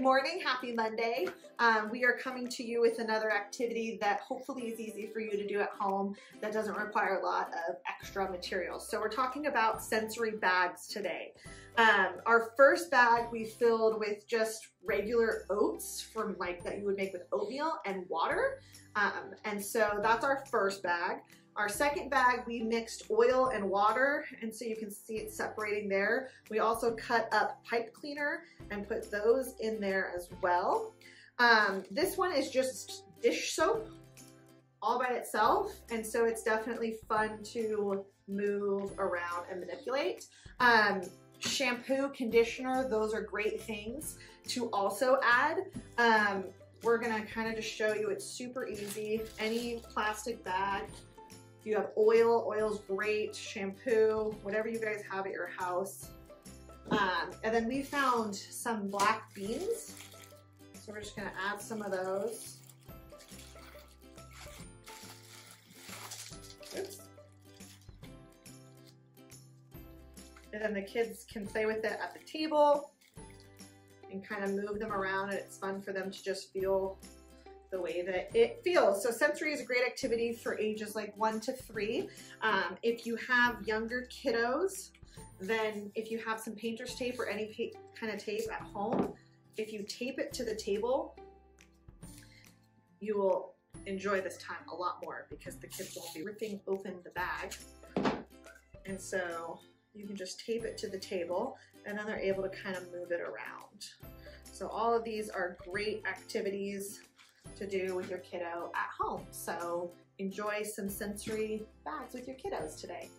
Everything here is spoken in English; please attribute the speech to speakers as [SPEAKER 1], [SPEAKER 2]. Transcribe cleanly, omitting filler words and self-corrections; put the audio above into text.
[SPEAKER 1] Good morning, happy Monday. We are coming to you with another activity that hopefully is easy for you to do at home that doesn't require a lot of extra materials. So we're talking about sensory bags today. Our first bag we filled with just regular oats from that you would make with oatmeal and water. And so that's our first bag. Our second bag, we mixed oil and water, and so you can see it separating there. We also cut up pipe cleaner and put those in there as well. This one is just dish soap all by itself, and so it's definitely fun to move around and manipulate. Shampoo, conditioner, those are great things to also add. We're gonna kind of just show you it's super easy. Any plastic bag. If you have oil, oil's great, shampoo, whatever you guys have at your house. And then we found some black beans. So we're just gonna add some of those. Oops. And then the kids can play with it at the table and kind of move them around, and it's fun for them to just feel the way that it feels. So sensory is a great activity for ages like 1 to 3. If you have younger kiddos, then if you have some painter's tape or any kind of tape at home, if you tape it to the table, you will enjoy this time a lot more because the kids won't be ripping open the bag. And so you can just tape it to the table, and then they're able to kind of move it around. So all of these are great activities to do with your kiddo at home. So enjoy some sensory bags with your kiddos today.